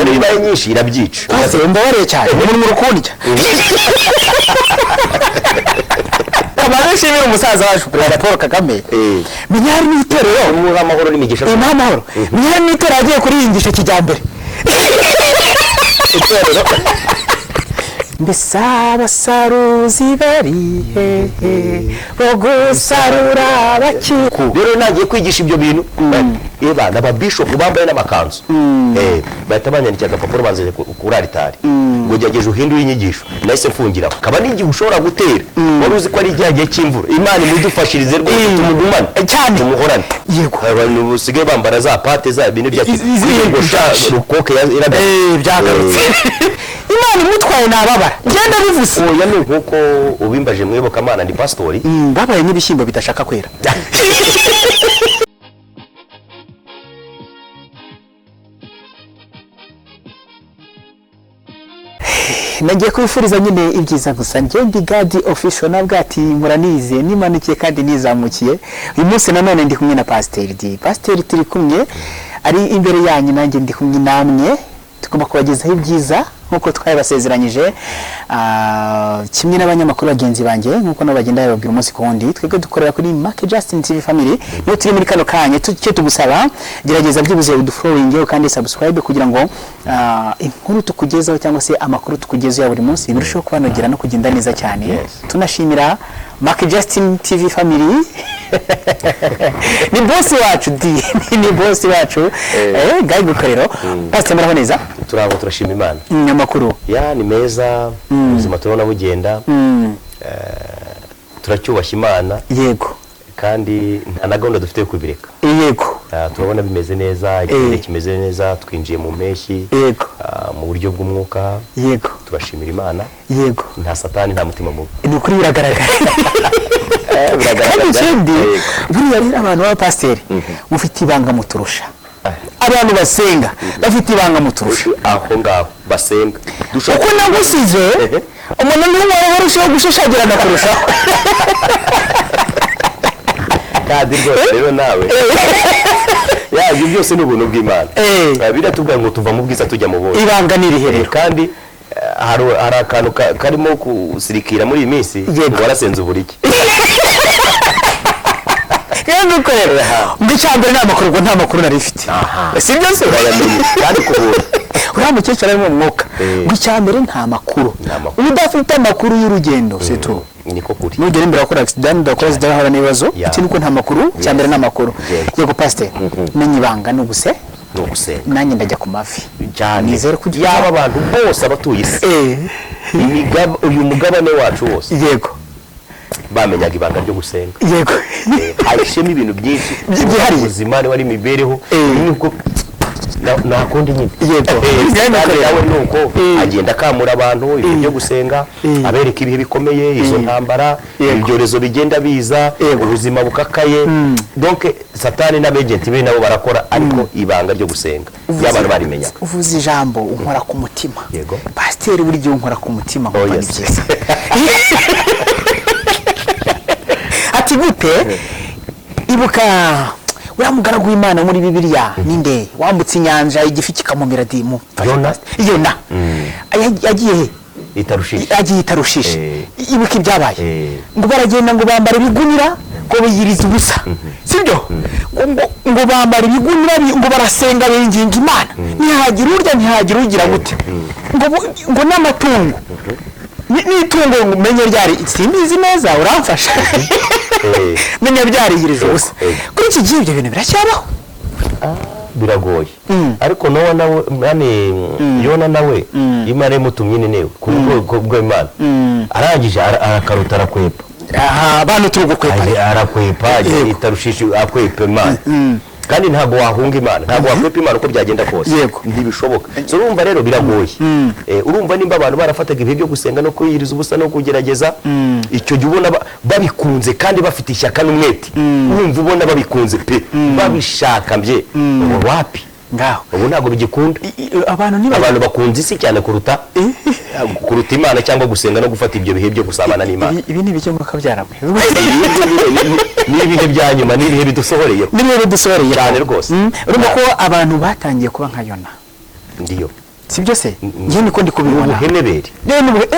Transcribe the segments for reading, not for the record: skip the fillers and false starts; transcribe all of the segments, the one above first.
none bibaye nyinshi irabyica mbabareye cyane umuntu murukundya abashimira umusaza wacu Perezida Paul Kagame minyari n'itorero umuha amahoro n'imigisha amahoro minyari n'itorero agiye kurihingisha kijyambere itorero mbese abasaruzi bari hehe bo gusarura bakiku rero nagiye kwigisha ibyo bintu bana ababishopu bambaye n'amakanzu bahita banyandikira agapapuro banze kuri aritari ngo jyageje uhindura inyigisho nahise mfungira kaba n'igihe ushobora gutera wari uzi ko ari igihe cy'imvura imana imudufashirize rwose tumugumane cyane tumuhorane yego abantu busigaye bambara za pate za bintu bya rukoke byagarutse imana imutwaye nababara genda bivuze oya ni nkuko ubimbaje mwibuka amana ndi pastori babaye n'ibishyimbo bidashaka kwera nagiye kubifuriza nyine ibyiza gusa njye ndi Gadi official nabwo ati muranize nimanukiye kandi nizamukiye uyu munsi nanone ndi kumwe na Pasiteri turi kumwe ari imbere yanyu nanjye ndi kumwe namwe tugomba kubagezaho ibyiza nkuko twabasezeranyije kimwe n'abanyamakuru bagenzi banjye nkuko nabo bagenda bababwira umunsi ku wundi twebwe dukorera kuri Mark Justin TV Family niyo turi muri kano kanya cyo tugusaba gerageza byibuze udufollowing kandi subscribe kugira ngo inkuru tukugezaho cyangwa se amakuru tukugezaho ya buri munsi birushaho kubanogera no kugenda neza cyane tunashimira Mark Justin TV Family ni boss wacu ni boss wacu gayi gukorero pastor muraho neza turashima Imana amakuru ya ni meza ubuzima turabona bugenda turacyubashya Imana yego kandi nta na gahunda dufite yo kubireka yego turabona bimeze neza ikindi kimeze neza twinjiye mu mpeshyi yego mu buryo bw'umwuka yego turashimira Imana yego nta satani nta mutima mubi ni ukuri biragaragara buriya rero abantu b'abapasiteri mufite ibanga muturusha abantu basenga bafite ibanga muturusha aho ngaho basenga uko nagusize umuntu n'umwe warushaho gushashagirana kurushaho kandi rwose rero nawe ibyo byose ni ubuntu bw'Imana biratubwira ngo tuva mu bwiza tujya mu bubi ibanga ni riherero kandi hari akantu karimo kusirikira muri iyi minsi warasenze uburiki yego korera mbicambere nta makuru nari ifite sibyo se kandi kubura uriya mukecuru ari mu mwuka mbicambere nta makuru udafite amakuru y'urugendo setu niko kuri nugera imbere akora accident ndakora zidahara n'ibibazo ikintu nta makuru cyambere n'amakuru yego pastor menye ibanga n'ubuse nanjye ndajya ku mavi cyane nizere kugira yaba abantu bose abatuye isi uyu mugabane wacu wose yego bamenyaga ibanga ryo gusenga yego hashemo ibintu byinshi byihariye ubuzima wari imibereho nuko nakundi nyine yego nawe nuko agenda akamura abantu ibyo byo gusenga abereka ibihe bikomeye izo ntambara ibyorezo bigenda biza ubuzima bukakaye donc satani n'abagenti be nabo barakora ariko ibanga ryo gusenga y'abantu barimenya uvuze ijambo unkora ku mutima yego pasiteri buri gihe unkora ku mutima ngo ni byiza ati gute ibuka uriya mugaragu w'Imana muri Bibiliya ninde wambutse inyanja igifi kikamumira dimu Yona yagiye itarushishe ibuka ibyabaye ngo baragenda ngo bambara ibigunira ngo biyiriza ubusa sibyo ngo bambara ibigunira ngo barasenga binginga Imana ntihagira urya ntihagira ugira gute ngo n'amatungo n'itungo umenye ryari simbizi neza uramfasha menya byarihirije ubusa kuri iki gihe ibyo bintu biracyabaho biragoye ariko Nowa nawe Yona nawe Imana imutumye newe ku bwoko bw'Imana arangije arakaruta arakwepa abantu turi gukwepa arakwepa itarushishe akwepa Imana kandi ntabwo wahunga Imana ntabwo wakwepa Imana uko byagenda kose ntibishoboka so urumva rero biragoye urumva nimba abantu barafataga ibihe byo gusenga no kwiyiriza ubusa no kugerageza icyo gihe ubona babikunze kandi bafite ishyaka n'umwete urumva ubona babikunze pe babishaka mbye wapi ngaho ubu ntabwo bigikunda abantu bakunze isi cyane kuruta Imana cyangwa gusenga no gufata ibyo bihe byo gusabana n'Imana ibi ni bicyo mwaka byaramwe ni ibihe bya nyuma ni ibihe bidusohoreye cyane rwose urumva ko abantu batangiye kuba nka Yona ndiyo sibyo se ngiye niko ndi kubibona ubuhenebere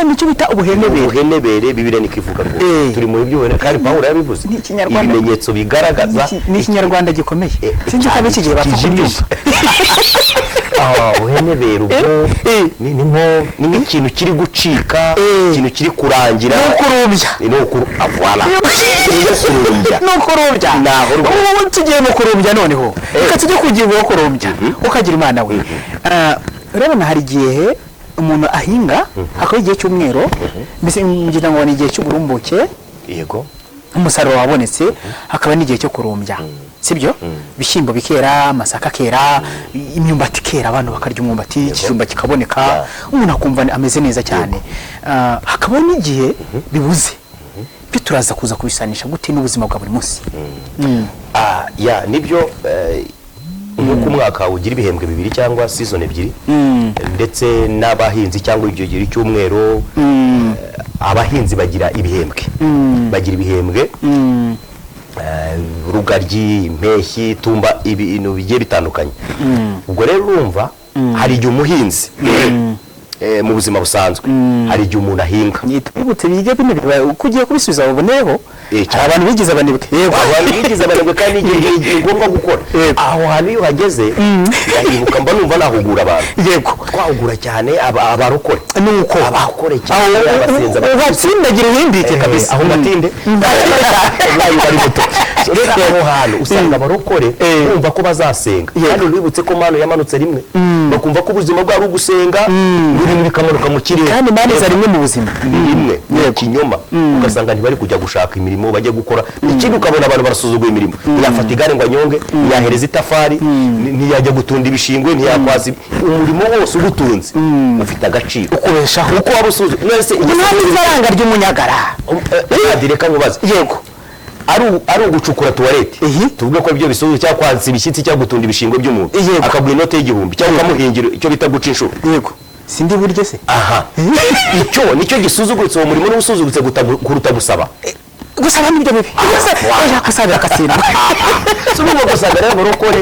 nicyo bita ubuhenebere Bibiliya nikivuga ngo turi mu by'ubone kandi Pawulo yabivuze ibimenyetso bigaragaza ni ikinyarwanda gikomeye sinzi ko abiki gihe batakubyumva ubuhenebere ubwo ni nk'ikintu kiri gucika ikintu kiri kurangira no kurumbya ubu tugiye mu kurumbya noneho reka tujye kugira uwo kurumbya ukagira Imana we urabona hari igihe umuntu ahinga akaba igihe cy'umwero mbese ngira ngo ni igihe cy'uburumbuke yego umusaruro wabonetse hakaba n'igihe cyo kurumbya sibyo bishyimbo bikera amasaka kera imyumbati kera abantu bakarya umwumbati ikijumba kikaboneka umuntu akumva ameze neza cyane hakaba n'igihe bibuze byo turaza kuza kubisanisha gute n'ubuzima bwa buri munsi ya nibyo nk'uko umwaka ugira ibihembwe bibiri cyangwa season ebyiri ndetse n'abahinzi cyangwa ibyo gihe cy'umwero abahinzi bagira ibihembwe rugaryi impeshyi tumba ibintu bigiye bitandukanye ubwo rero urumva hari igihe umuhinzi mu buzima busanzwe hari igihe umuntu ahinga nitwibutse bige bino uko ugiye kubisubiza baboneyeho abantu bigize abanebwe abantu bigize abanebwe kandi igihe ngombwa gukora aho hantu iyo hageze ndahibuka mba numva nahugura abantu yego twahugura cyane abarokore nuko abakore cyane abasenza batsindagira ibindike kabisa aho batinde nayo bari muto rero aho hantu usanga abarokore bumva ko bazasenga kandi wibutse ko Mana yamanutse rimwe bakumva ko ubuzima bwabo gusenga buri bikamanuka mu kirere kandi Mana iza rimwe mu buzima rimwe kinyoma ugasanga ntibari kujya gushaka imirimo bajya gukora ikindi ukabona abantu barasuzuguye imirimo ntiyafata igare ngo anyonge ntiyahereza itafari ntiyajya gutunda ibishingwe ntiyakwaza umurimo wose ugutunze ufite agaciro ukubeshaho uko waba usuzumye mwese ifaranga ry'umunyagara reka mubaze yego ari ugucukura tuwarete tuvuge ko ibyo bisubizo cyangwa kwanza ibishyitsi cyangwa gutunda ibishingwe by'umuntu akaguha inote y'igihumbi cyangwa ukamuhingira icyo bita guca inshuro yego sindi buryo se icyo nicyo gisuzugutse uwo murimo n'usuzugutse kuruta gusaba nibyo bibi gusabira akatsindwa n'ubwo gusanga rero barokore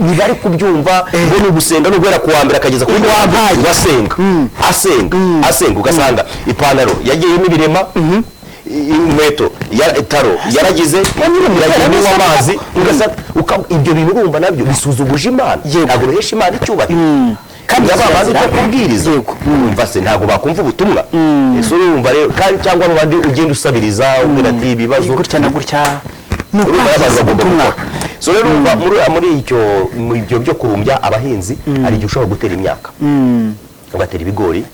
ntibari kubyumva ngo ni ugusenga no guhera kuwa mbere akageza kuri wampaye asenga ugasanga ipantaro yagiyemo ibirema inkweto taro yaragize yagiyemo amazi ibyo bintu urumva nabyo bisuzuguje Imana ntabwo bihesha Imana icyubahiro kandi ababazi ko kubwiriza umva se ntabwo bakumva ubutumwa ese urumva rero kandi cyangwa abandi ugenda usabiriza ubwira ati ibibazo gutya na gutya so rero muri ibyo byo kurumbya abahinzi hari igihe ushobora gutera imyaka ugatera ibigori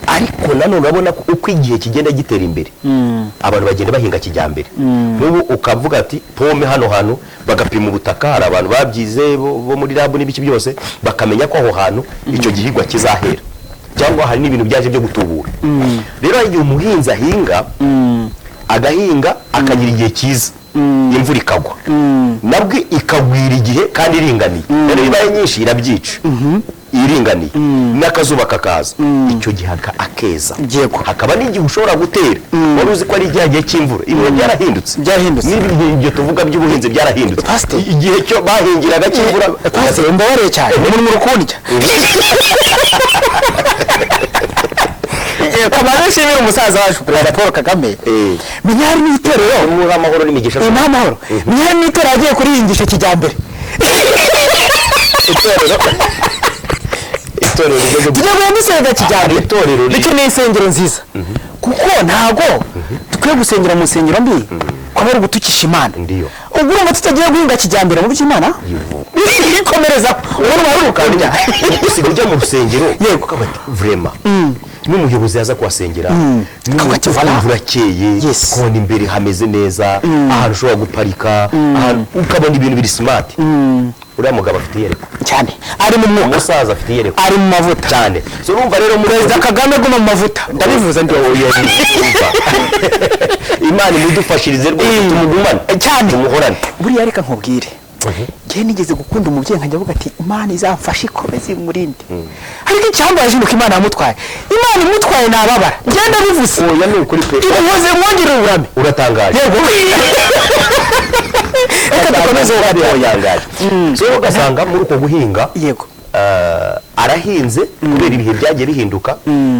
ariko nanone urabona ko uko igihe kigenda gitera imbere abantu bagenda bahinga kijyambere n'ubu ukavuga ati pome hano hantu bagapima ubutaka hari abantu babyize bo muri labu n'ibiki byose bakamenya ko aho hantu icyo gihingwa kizahera cyangwa hari n'ibintu byaje byo gutubura rero igihe umuhinzi ahinga agahinga akagira igihe cyiza imvura ikagwa nabwo ikagwira igihe kandi iringaniye rero ibaye nyinshi irabyica iringaniye n'akazuba kakaza icyo gihe akeza hakaba n'igihe ushobora gutera wari uzi ko ari igihe cy'imvura ibintu byarahindutse n'ibyo tuvuga by'ubuhinzi byarahindutse igihe cyo bahingiraga cy'imvura mbabareye cyane muri mu rukundya kamaze nshimira umusaza wacu Perezida Paul Kagame menya hari n'itorero muri amahoro n'imigisha n'amahoro menya hari n'itorero agiye kurihingisha kijyambere itorero tujya gusenga kijyambere ndetse n'insengero nziza kuko ntago dukwiye gusengera mu nsengero mbi kwaba ari ugutukisha Imana ubwo urumva tutagiye guhinga kijyambere mu by'Imana ikomereza urumva urukandya usigaye ujya mu rusengero yego vrema n'umuyobozi yaza kuhasengera n'umvura akeye kubona imbere hameze neza ahantu ushobora guparika ukabona ibintu biri smart uriya mugabo afite iyerekwa cyane ari mu mwuka umusaza afite iyerekwa ari mu mavuta cyane so urumva rero Perezida Kagame aguma mu mavuta ndabivuze ndi Imana imudufashirize rwose tumugumane cyane tumuhorane buriya reka nkubwire ngiye nigeze gukunda umubyeyi nkajya avuga ati Imana izamfashe ikomeze imurinde ariko icyambaje nuko Imana yamutwaye Imana imutwaye nababara ngenda bivuze oya ni ukuri pe imuhoze mwongere uburame uratangaje yego reka dukomeze yangaje so ugasanga muri uko guhinga yego arahinze kubera ibihe byagiye bihinduka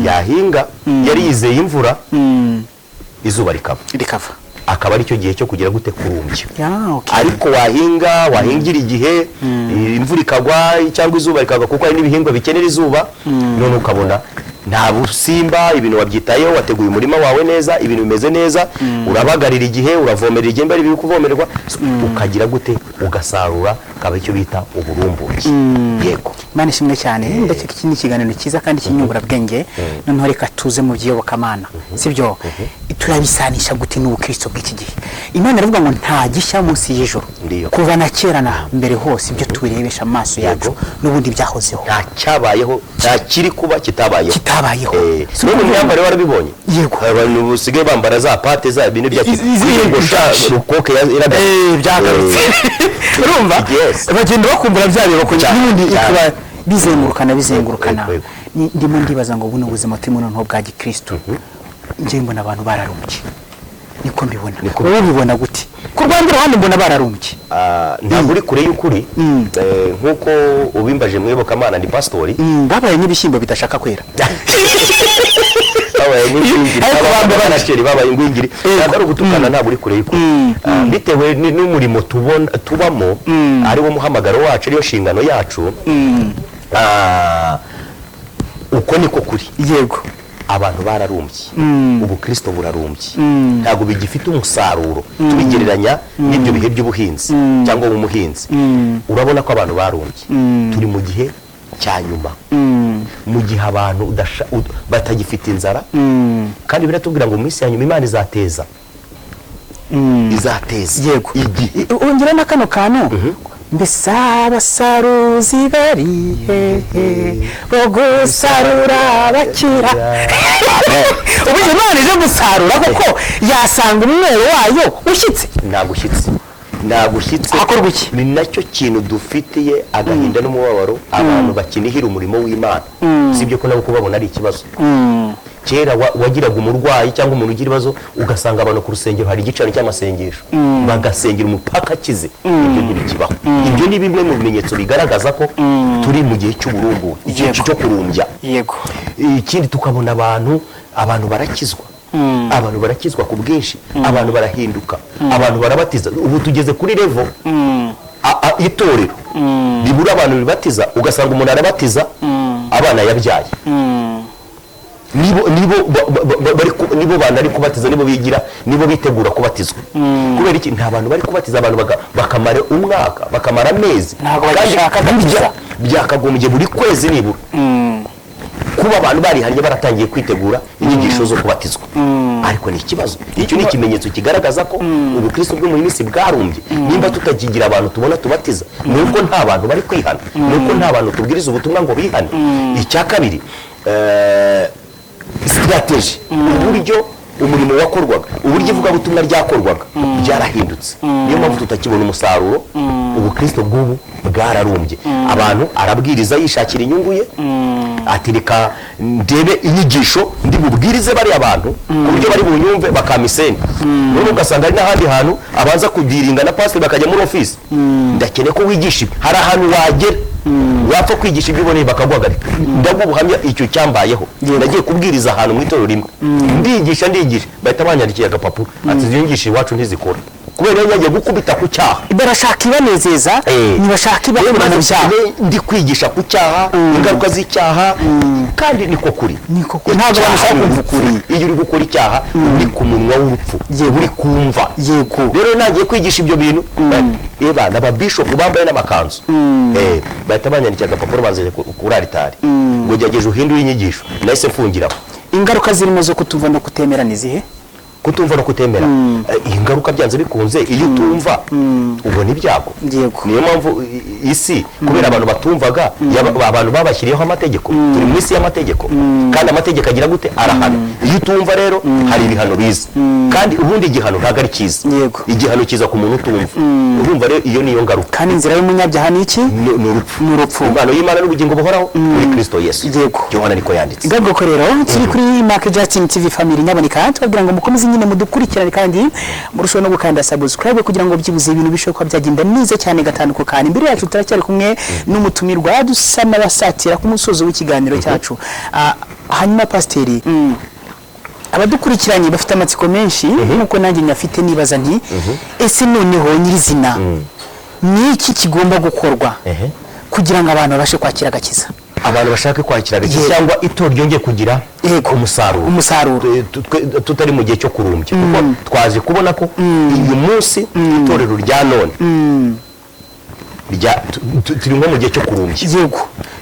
yahinga yari yizeye imvura izuba rikava akaba ari cyo gihe cyo kugira gute kurumbya ariko wahingira igihe imvura ikagwa cyangwa izuba rikagwa kuko hari n'ibihingwa bikenera izuba none ukabona nta busimba ibintu wabyitayeho wateguye umurima wawe neza ibintu bimeze neza urabagarira igihe uravomerera igihe mbere biri kuvomererwa ukagira gute ugasarura kaba icyo bita uburumbuke yego Imana ishimwe cyane ndakeka iki ni ikiganiro cyiza kandi kinyungura bwenge noneho reka tuze mu by'iyobokamana sibyo turabisanisha gute n'ubukristo bw'iki gihe Imana iravuga ngo nta gishya munsi y'ijoro kuva na kera na mbere hose ibyo tubirebesha amaso yacu n'ubundi byahozeho nta cyabayeho nta kiri kuba kitabayeho no mu myambaro warabibonye yego abantu busigaye bambara za pate za bintu bya koke byagarutse urumva bagenda bakumbura byareba ko n'ubundi ikaba bizengurukana ndimo ndibaza ngo buno buzima turimo noneho bwa gikristo nje mbona abantu bararumbye niko mbibona wowe ubibona gute ku rwanda ruhande mbona bararumbye ntabwo uri kure y'ukuri nk'uko ubimbaje mu iyobokamana ndi pastori babaye n'ibishyimbo bidashaka kwera babaye ingwingiri ntabwo ari ugutukana ntabwo uri kure y'ukuri bitewe n'umurimo tubamo ari wo muhamagaro wacu ariyo nshingano yacu uko niko kuri yego abantu bararumbye ubukristo burarumbye ntabwo bigifite umusaruro tubigereranya n'ibyo bihe by'ubuhinzi cyangwa umuhinzi urabona ko abantu barumbye turi mu gihe cya nyuma mu gihe abantu batagifite inzara kandi biratubwira ngo mu minsi ya nyuma Imana izateza yego ongera na kano kantu mbese abasaruzi bari hehe bo gusarura bakira ubu Imana ije gusarura kuko yasanga umwero wayo ushyitse ntabwo ushyitse hakorwa iki ni nacyo kintu dufitiye agahinda n'umubabaro abantu bakinihira umurimo w'Imana sibyo ko nabo kubabona ari ikibazo kera wagiraga umurwayi cyangwa umuntu ugira ibibazo ugasanga abantu ku rusengero hari igiciro cy'amasengesho bagasengera umupaka akize ibyo ntibikibaho ibyo ni bimwe mu bimenyetso bigaragaza ko turi mu gihe cy'uburumbu igihe cyo kurumbya yego ikindi tukabona abantu barakizwa ku bwinshi abantu barahinduka abantu barabatiza ubu tugeze kuri level itorero ribura abantu bibatiza ugasanga umuntu arabatiza abana yabyaye nibo bana ari kubatiza nibo bigira nibo bitegura kubatizwa kubera iki nta bantu bari kubatiza abantu bakamara umwaka bakamara amezi kandi byakagombye buri kwezi nibura kuba abantu barihanye baratangiye kwitegura inyigisho zo kubatizwa ariko ni ikibazo icyo ni ikimenyetso kigaragaza ko ubukristo bwo mu minsi bwarumbye nimba tutakigira abantu tubona tubatiza nuko nta bantu bari kwihana nuko nta bantu tubwiriza ubutumwa ngo bihane icya kabiri strategy uburyo umurimo wakorwaga uburyo ivugabutumwa ryakorwaga byarahindutse niyo mpamvu tutakibona umusaruro ubukristo bw'ubu bwararumbye abantu arabwiriza yishakira inyungu ye ati reka ndebe inyigisho ndi bubwirize bari abantu ku buryo bari bunyumve bakamiseni none ugasanga ari n'ahandi hantu abanza kudiringa na pastor bakajya muri office ndakene ko wigisha hari ahantu wagera wapfa kwigisha ibyo uboneye bakaguhagarika ndagubuhamya icyo cyambayeho nagiye kubwiriza ahantu mu itorero rimwe ndigisha bahita banyandikiye agapapuro ati izo nyigisho iwacu ntizikora kubera yagiye gukubita ku cyaha barashaka ibanezeza ntibashaka ibakura mu cyaha ndi kwigisha ku cyaha ingaruka z'icyaha kandi niko kuri ntabwo bashaka kumva ukuri iyo uri gukora icyaha uri ku munwa w'urupfu uri kumva yego rero nagiye kwigisha ibyo bintu n'ababishopu bambaye n'amakanzu bahita banyandikiye agapapuro banzanye kuri aritari ngo gerageze uhindure inyigisho nahise mfungiraho ingaruka zirimo zo kutumva no kutemera ni zihe kutumva no kutemera ingaruka byanze bikunze iyo utumva ubona ibyago niyo mpamvu isi kubera abantu batumvaga abantu babashyiriyeho amategeko turi mu isi y'amategeko kandi amategeko agira gute arahana iyo utumva rero hari ibihano biza kandi ubundi igihano ntabwo ari cyiza igihano kiza ku muntu utumva urumva rero iyo niyo ngaruka kandi inzira y'umunyabyaha ni iki ni urupfu impano y'Imana n'ubugingo buhoraho muri Kristo Yesu Yohana niko yanditse ngabwo ko rero turi kuri Mark Justin TV family nyaboneka tubabwira ngo mukomeze nyine mudukurikirane kandi murushaho no gukanda subscribe kugira ngo byibuze ibintu bishoboka byagenda neza cyane gatanu ku kandi. Imbere yacu turacyari kumwe n'umutumirwa dusa n'abasatira ku musozo w'ikiganiro cyacu. Hanyuma pasiteri, abadukurikiranye bafite amatsiko menshi nkuko nanjye nyafite nibaza nti ese noneho nyirizina ni iki kigomba gukorwa kugira ngo abantu babashe kwakira agakiza, abantu bashaka kwakira agakiza cyangwa itorero ryongeye kugira umusaruro tutari mu gihe cyo kurumbya, kuko twaje kubona ko uyu munsi itorero rya none turi nko mu gihe cyo kurumbya. Yego,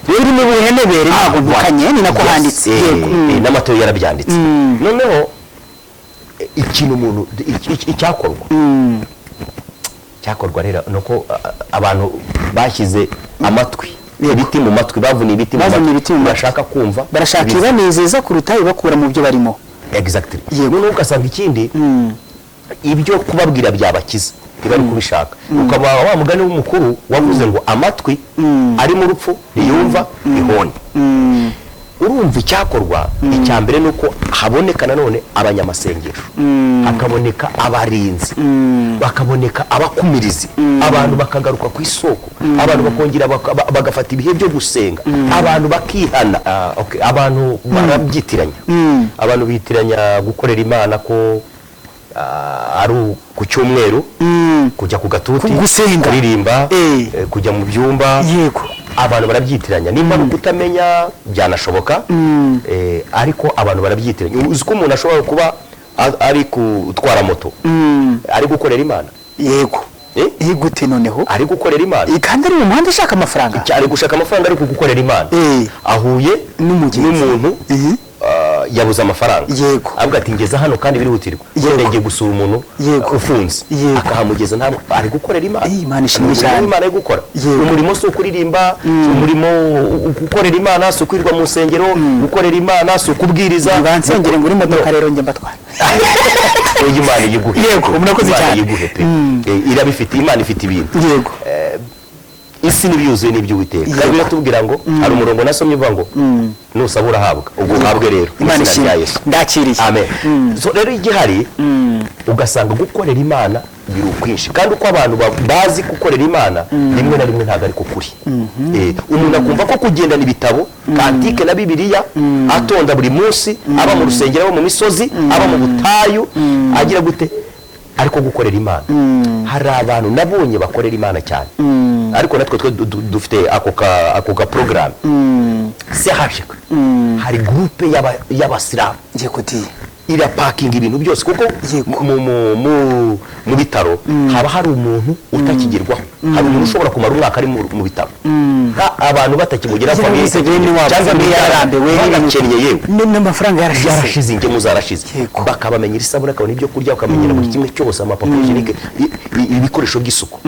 rero mu buhenebere ntabwo bukanye ni nako handitse, n'amatorero yarabyanditse. Noneho ikintu umuntu cyakorwa rero nuko abantu bashyize amatwi ibiti mu matwi, bavuna ibiti mu matwi, bashaka kumva, barashaka ibanezeza kuruta ibakura mu byo barimo. Exactly. Noneho ugasanga ikindi ibyo kubabwira byabakiza ntibari kubishaka. Ukaba wa mugani w'umukuru wavuze ngo amatwi ari mu rupfu ntiyumva ihoni. Urumva icyakorwa icya mbere nuko haboneka nanone abanyamasengesho, hakaboneka abarinzi, bakaboneka abakumirizi, abantu bakagaruka ku isoko, abantu bakongera bagafata ibihe byo gusenga, abantu bakihana. Abantu barabyitiranya, abantu bitiranya gukorera Imana ko ari ku cyumweru kujya ku gatuti kuririmba, kujya mu byumba. Abantu barabyitiranya, nimba kutamenya byanashoboka, ariko abantu barabyitiranya. Uzi ko umuntu ashobora kuba ari gutwara moto ari gukorera Imana. Yego, gute noneho ari gukorera Imana kandi ari mu muhanda ashaka amafaranga, ari gushaka amafaranga ariko gukorera Imana, ahuye n'umuntu yabuze amafaranga. Yego, avuga ati ngeze hano kandi birihutirwa, ngiye gusura umuntu ufunze, akahamugeza ntabwo ari gukorera Imana. Imana ishimwe cyane, Imana yo gukora umurimo si ukuririmba, umurimo gukorera Imana si ukwirirwa mu nsengero, gukorera Imana si ukubwiriza. Bansengere ngo imodoka rero njye mbatwara. Imana yiguhe. Yego, murakoze cyane. Irabifite, Imana ifite ibintu. Yego, isi n'ibyuzuye n'iby'Uwiteka. Kandi biratubwira ngo hari umurongo nasomye uvuga ngo nusaba urahabwa, ubwo uhabwe rero Imana ishimwe, ndakiriye. Amen. So rero igihari ugasanga gukorera Imana biri ukwinshi, kandi uko abantu bazi gukorera Imana rimwe na rimwe ntabwo ari kuri. Umuntu akumva ko kugendana ibitabo kantike na Bibiliya, atonda buri munsi, aba mu rusengero, aba mu misozi, aba mu butayu, agira gute, ariko gukorera Imana. Hari abantu nabonye bakorera Imana cyane, ariko natwe dufite ako ka program CHK, hari groupe y'abasilamu irapakinga ibintu byose, kuko mu bitaro haba hari umuntu utakigerwaho, hari umuntu ushobora kumara umwaka ari mu bitaro, abantu batakimugeraho, cyangwa yarambiwe, bagakennye, yewe n'amafaranga yarashize, ingemu zarashize, bakabamenyera isabune, bakabona ibyo kurya, bakamenyera buri kimwe cyose, amapapuro hygienique, ibikoresho by'isuku.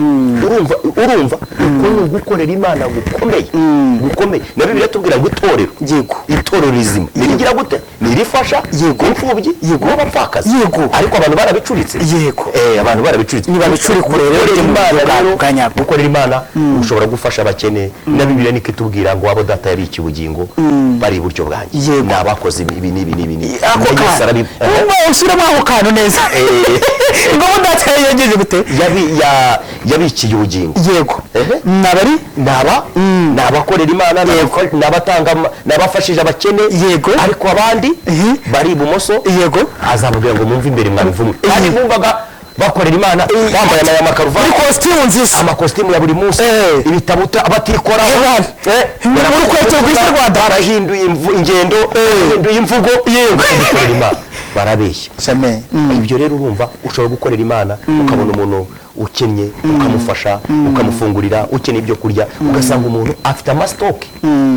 Urumva ko ni ugukorera Imana gukomeye. Na Bibiliya tubwira ngo itorero rizima nirigira gute, nirifasha imfubyi n'abapfakazi, ariko abantu barabicuritse. Abantu barabicuritse, nibabicuri kurero gukorera Imana ushobora gufasha abakene. Na Bibiliya niko itubwira ngo abo data yabikiye ubugingo bari iburyo bwanjye, nabakoze ibi n'ibi. Usubiramo ako kantu neza. Ngo data yagize gute, yabikiye ubugingo. Yego, nabakorera Imana, nabafashije abakene, ariko abandi bari ibumoso, azamubwira ngo mwumve imbere mwabivumwe. Kandi bumvaga bakorera Imana bambaye amakaruvati, amakositimu ya buri munsi, ibitabo batikora, urukweto rw'isi Rwanda, barahinduye ingendo, bahinduye imvugo, gukorera Imana barabeshya. Ibyo rero urumva ushobora gukorera Imana, ukabona umuntu ukennye ukamufasha, ukamufungurira, ukeneye ibyo kurya, ugasanga umuntu afite amastoke,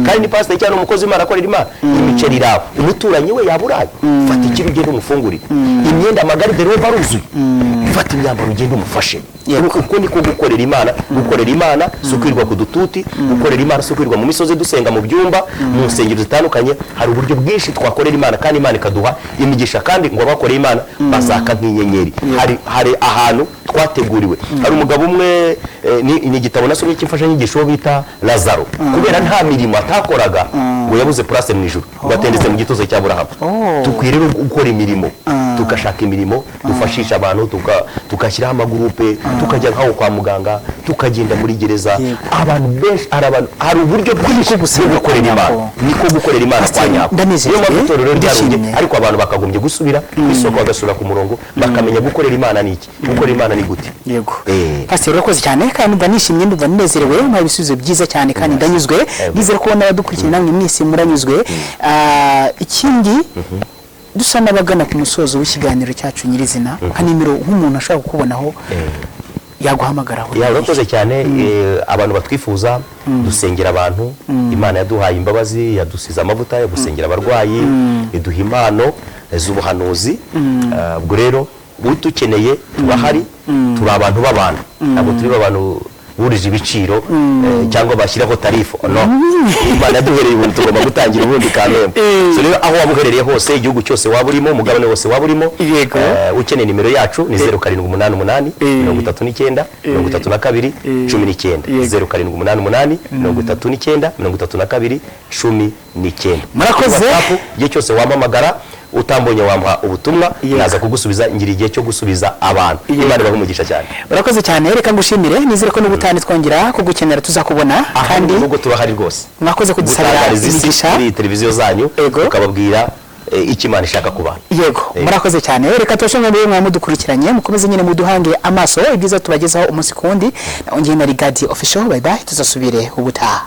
kandi ni pastor cyane umukozi w'Imana akorera Imana, imiceri iraho, umuturanyi we yaburaye, fata ikiro ugende umufungurire, imyenda amagaride rero baruzuye, fata imyambaro ugende umufashe. Uko niko gukorera Imana. Gukorera Imana si ukwirwa ku dututi, gukorera Imana si ukwirwa mu misozi dusenga mu byumba, mu nsengero zitandukanye. Hari uburyo bwinshi twakorera Imana, kandi Imana ikaduha imigisha, kandi ngo abakorera Imana bazaka nk'inyenyeri. Hari ahantu twateguriwe we hari umugabo umwe ni igitabo nasomye cy'imfashanyigisho bita Lazaro kubera nta mirimo atakoraga ngo yabuze place mu ijuru batendetse mu gituza cya Aburahamu tukwiye rero gukora imirimo tukashaka imirimo dufashisha abantu tukashyiraho amagurupe tukajya nkaho kwa muganga tukagenda muri gereza abantu benshi hari uburyo bwinshi bwo gukorera Imana niko gukorera Imana kwa nyako niyo mpamvu rero ryarumye ariko abantu bakagombye gusubira ku isoko bagasura ku murongo bakamenya gukorera Imana niki gukorera Imana ni gute yego pastor urakoze cyane kandi ndanishimye ndumva nezerewe mu bisubizo byiza cyane kandi ndanyuzwe nizere ko n'abadukurikiye namwe mwese muranyuzwe ikindi dusa n'abagana ku musozo w'ikiganiro cyacu nyirizina kanimiro nk'umuntu ashaka kukubonaho yaguhamagaraho urakoze cyane abantu batwifuza dusengera abantu Imana yaduhaye imbabazi yadusize amavuta yo gusengera abarwayi iduha impano z'ubuhanuzi ubwo rero utukeneye tubahari turi abantu b'abantu ntabwo turi abantu burije ibiciro cyangwa bashyiraho tarifu no Imana yaduhereye ubuntu tugomba gutangira ubundi kamembe so rero aho wabuherereye hose igihugu cyose waba urimo umugabane wose waba urimo ukeneye nimero yacu ni 0788 39 32 19 0788 39 32 19 murakoze igihe cyose wamamagara utambonye wampa ubutumwa naza kugusubiza ngira igihe cyo gusubiza abantu Imana bahumugisha cyane urakoze cyane reka ngushimire nizere ko n'ubutani twongera kugukenera tuzakubona kandi nubwo turahari rwose mwakoze kudusabira imigisha kuri televiziyo zanyu ukababwira icyo Imana ishaka kubana yego murakoze cyane reka tubashimire muri mwamudukurikiranye mukomeze nyine muduhange amaso ibyiza tubagezaho umunsi kundi na ongiye na Rigadi Official bye bye tuzasubire ubutaha